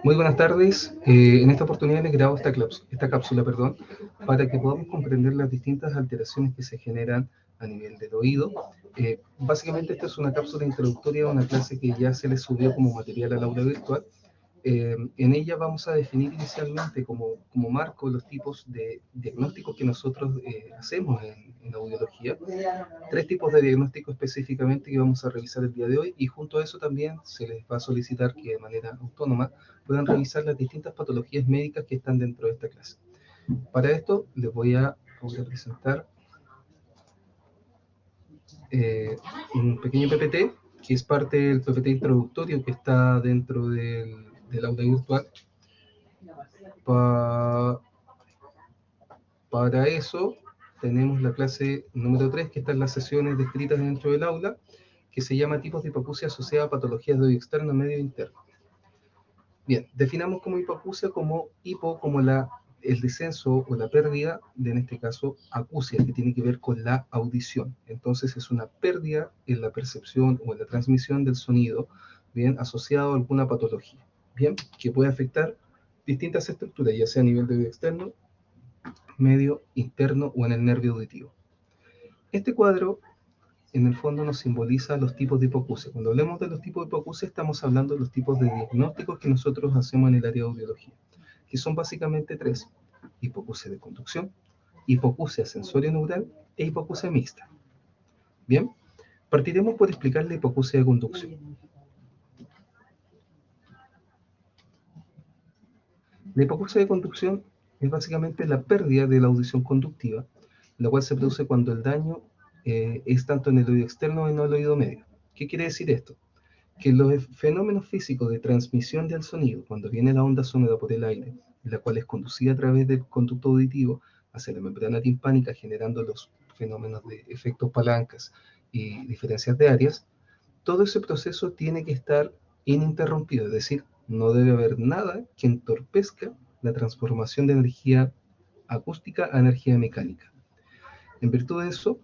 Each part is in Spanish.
Muy buenas tardes. En esta oportunidad les grabo esta cápsula, para que podamos comprender las distintas alteraciones que se generan a nivel del oído. Básicamente esta es una cápsula introductoria a una clase que ya se les subió como material al aula virtual. En ella vamos a definir inicialmente como marco los tipos de diagnósticos que nosotros hacemos en audiología. 3 tipos de diagnóstico específicamente que vamos a revisar el día de hoy, y junto a eso también se les va a solicitar que de manera autónoma puedan revisar las distintas patologías médicas que están dentro de esta clase. Para esto les voy a presentar un pequeño PPT que es parte del PPT introductorio que está dentro del aula virtual. Para eso tenemos la clase número 3, que están las sesiones descritas dentro del aula, que se llama tipos de hipoacusia asociada a patologías de oído externo, medio e interno. Bien, definamos como hipoacusia como el descenso o la pérdida de, en este caso, acusia, que tiene que ver con la audición. Entonces es una pérdida en la percepción o en la transmisión del sonido, bien, asociado a alguna patología, bien, que puede afectar distintas estructuras, ya sea a nivel de oído externo, medio, interno o en el nervio auditivo. Este cuadro en el fondo nos simboliza los tipos de hipoacusia. Cuando hablamos de los tipos de hipoacusia estamos hablando de los tipos de diagnósticos que nosotros hacemos en el área de audiología, que son básicamente 3: hipoacusia de conducción, hipoacusia sensorio-neural e hipoacusia mixta. Bien, partiremos por explicar la hipoacusia de conducción. La hipoacusia de conducción es básicamente la pérdida de la audición conductiva, la cual se produce cuando el daño es tanto en el oído externo como en el oído medio. ¿Qué quiere decir esto? Que los fenómenos físicos de transmisión del sonido, cuando viene la onda sonora por el aire, la cual es conducida a través del conducto auditivo hacia la membrana timpánica, generando los fenómenos de efectos palancas y diferencias de áreas, todo ese proceso tiene que estar ininterrumpido, es decir, no debe haber nada que entorpezca la transformación de energía acústica a energía mecánica. En virtud de eso,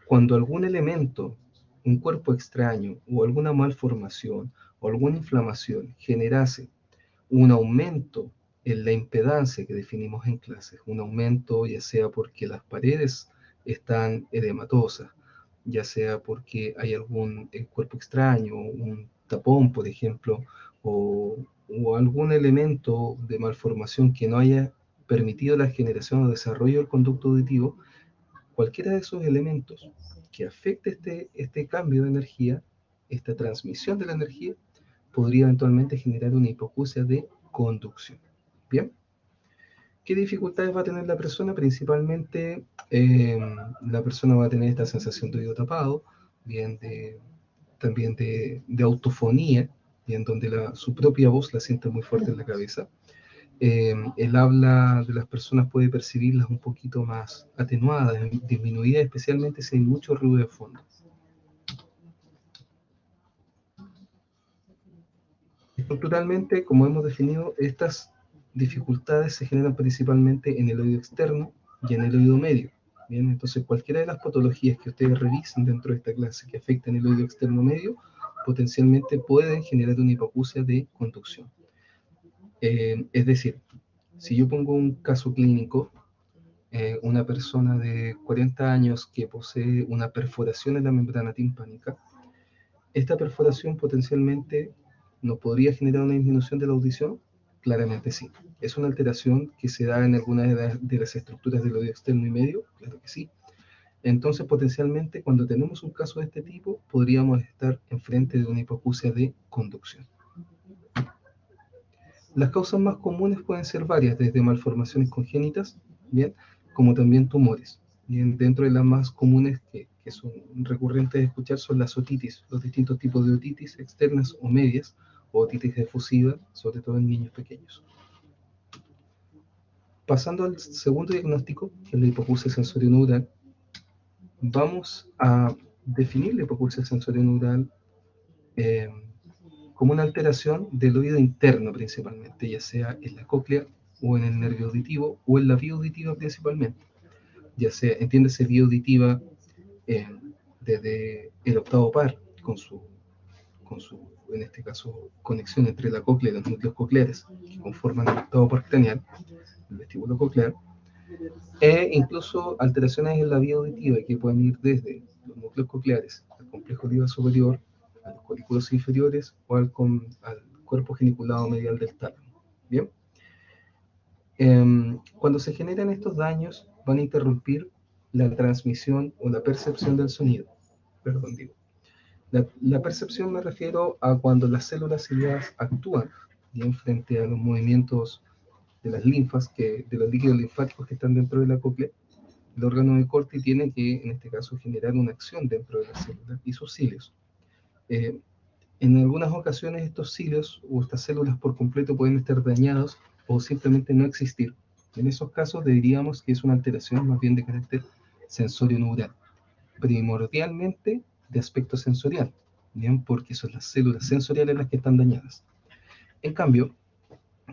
cuando algún elemento, un cuerpo extraño o alguna malformación o alguna inflamación generase un aumento en la impedancia que definimos en clases, un aumento ya sea porque las paredes están edematosas, ya sea porque hay algún cuerpo extraño, un tapón, por ejemplo, o algún elemento de malformación que no haya permitido la generación o desarrollo del conducto auditivo, cualquiera de esos elementos que afecte este cambio de energía, esta transmisión de la energía, podría eventualmente generar una hipoacusia de conducción. Bien, ¿qué dificultades va a tener la persona? Principalmente la persona va a tener esta sensación de oído tapado, bien, también de autofonía, bien, donde su propia voz la siente muy fuerte en la cabeza. El habla de las personas puede percibirlas un poquito más atenuadas, disminuidas, especialmente si hay mucho ruido de fondo. Estructuralmente, como hemos definido, estas dificultades se generan principalmente en el oído externo y en el oído medio. Bien, entonces cualquiera de las patologías que ustedes revisen dentro de esta clase que afecten el oído externo medio, potencialmente pueden generar una hipoacusia de conducción. Es decir, si yo pongo un caso clínico, una persona de 40 años que posee una perforación en la membrana timpánica, esta perforación potencialmente nos podría generar una disminución de la audición. Claramente sí. ¿Es una alteración que se da en alguna de las estructuras del oído externo y medio? Claro que sí. Entonces, potencialmente, cuando tenemos un caso de este tipo, podríamos estar enfrente de una hipoacusia de conducción. Las causas más comunes pueden ser varias, desde malformaciones congénitas, bien, como también tumores. Bien, dentro de las más comunes que son recurrentes de escuchar son las otitis, los distintos tipos de otitis externas o medias, o otitis efusiva, sobre todo en niños pequeños. Pasando al segundo diagnóstico, que es la hipoacusia sensorio-neural, vamos a definir la hipoacusia sensorio-neural como una alteración del oído interno principalmente, ya sea en la cóclea o en el nervio auditivo o en la vía auditiva principalmente, ya sea, entiéndase, vía auditiva desde el octavo par con con su, en este caso, conexión entre la cóclea y los núcleos cocleares que conforman el octavo par craneal, el vestíbulo coclear, e incluso alteraciones en la vía auditiva que pueden ir desde los núcleos cocleares al complejo libar superior, a los colículos inferiores o al cuerpo geniculado medial del tálamo. Bien. Cuando se generan estos daños, van a interrumpir la transmisión o la percepción del sonido. Perdón, digo. La percepción me refiero a cuando las células ciliadas actúan bien frente a los movimientos de las linfas, de los líquidos linfáticos que están dentro de la cóclea. El órgano de Corti tiene que, en este caso, generar una acción dentro de las células y sus cilios. En algunas ocasiones estos cilios o estas células por completo pueden estar dañados o simplemente no existir. En esos casos diríamos que es una alteración más bien de carácter sensorio-neural, primordialmente de aspecto sensorial, ¿bien? Porque son las células sensoriales las que están dañadas. En cambio,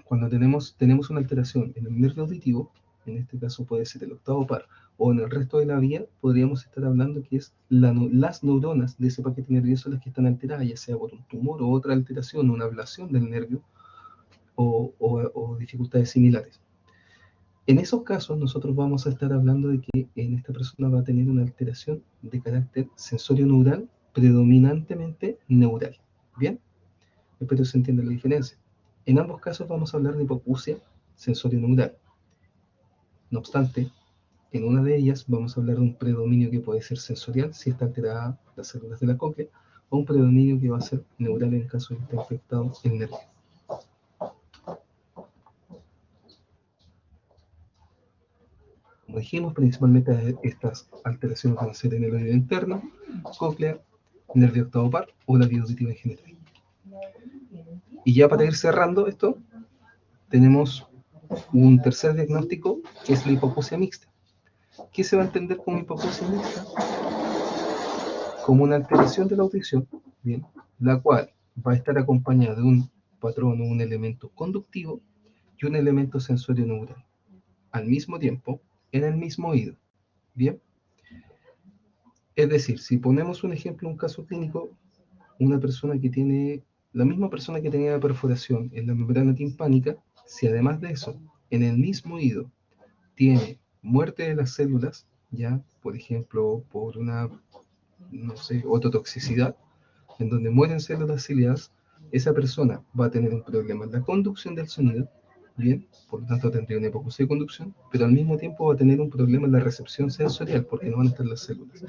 cuando tenemos una alteración en el nervio auditivo, en este caso puede ser el octavo par, o en el resto de la vía, podríamos estar hablando que es las neuronas de ese paquete nervioso las que están alteradas, ya sea por un tumor o otra alteración, una ablación del nervio o dificultades similares. En esos casos, nosotros vamos a estar hablando de que en esta persona va a tener una alteración de carácter sensorio-neural, predominantemente neural. ¿Bien? Espero se entienda la diferencia. En ambos casos vamos a hablar de hipoacusia sensorio-neural. No obstante, en una de ellas vamos a hablar de un predominio que puede ser sensorial, si está alterada las células de la cóclea, o un predominio que va a ser neural en el caso de que esté infectado el nervio. Como dijimos, principalmente estas alteraciones van a ser en el oído interno, cóclea, nervio octavo par o la vía auditiva en general. Y ya para ir cerrando esto, tenemos un tercer diagnóstico que es la hipoacusia mixta. ¿Qué se va a entender como hipoacusia mixta? Como una alteración de la audición, bien, la cual va a estar acompañada de un patrón o un elemento conductivo y un elemento sensorio neural, al mismo tiempo, en el mismo oído. Bien. Es decir, si ponemos un ejemplo, un caso clínico, una persona que tiene, la misma persona que tenía la perforación en la membrana timpánica, si además de eso, en el mismo oído, tiene muerte de las células, ya, por ejemplo, por una, no sé, ototoxicidad, en donde mueren células ciliadas, esa persona va a tener un problema en la conducción del sonido, bien, por lo tanto tendría una hipoacusia de conducción, pero al mismo tiempo va a tener un problema en la recepción sensorial, porque no van a estar las células,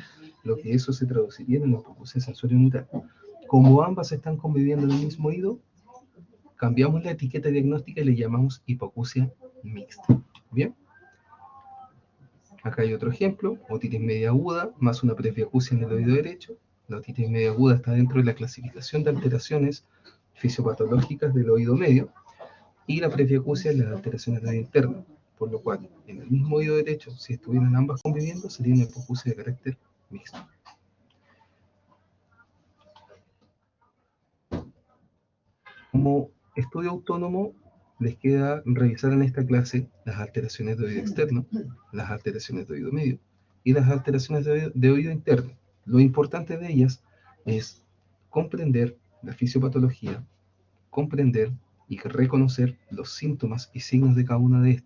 lo que eso se traduciría en una hipoacusia sensorio-neural. Como ambas están conviviendo en el mismo oído, cambiamos la etiqueta diagnóstica y le llamamos hipoacusia mixta. Bien. Acá hay otro ejemplo, otitis media aguda más una presbiacusia en el oído derecho. La otitis media aguda está dentro de la clasificación de alteraciones fisiopatológicas del oído medio y la presbiacusia es las alteraciones del oído interno, por lo cual en el mismo oído derecho, si estuvieran ambas conviviendo, sería una hipoacusia de carácter mixto. Como estudio autónomo, les queda revisar en esta clase las alteraciones de oído externo, las alteraciones de oído medio y las alteraciones de oído interno. Lo importante de ellas es comprender la fisiopatología, comprender y reconocer los síntomas y signos de cada una de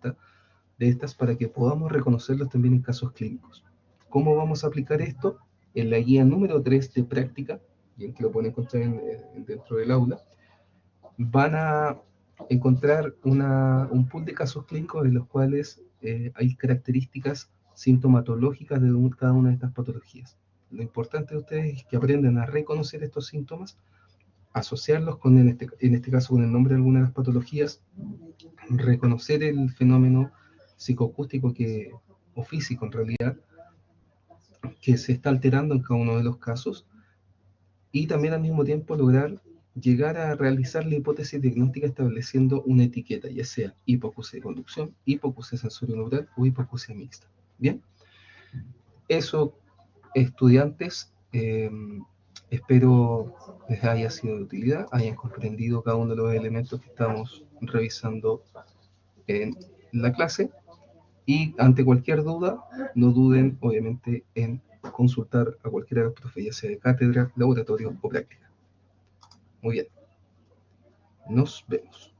estas para que podamos reconocerlos también en casos clínicos. ¿Cómo vamos a aplicar esto? En la guía número 3 de práctica, bien que lo pueden encontrar dentro del aula, van a encontrar un pool de casos clínicos en los cuales hay características sintomatológicas de cada una de estas patologías. Lo importante de ustedes es que aprendan a reconocer estos síntomas, asociarlos con, en este caso, con el nombre de alguna de las patologías, reconocer el fenómeno psicoacústico o físico en realidad, que se está alterando en cada uno de los casos, y también al mismo tiempo lograr llegar a realizar la hipótesis diagnóstica estableciendo una etiqueta, ya sea hipoacusia de conducción, hipoacusia sensorio-neural o hipoacusia mixta. Bien, eso, estudiantes, espero les haya sido de utilidad, hayan comprendido cada uno de los elementos que estamos revisando en la clase, y ante cualquier duda, no duden obviamente en consultar a cualquiera de los profes, ya sea de cátedra, laboratorio o práctica. Muy bien. Nos vemos.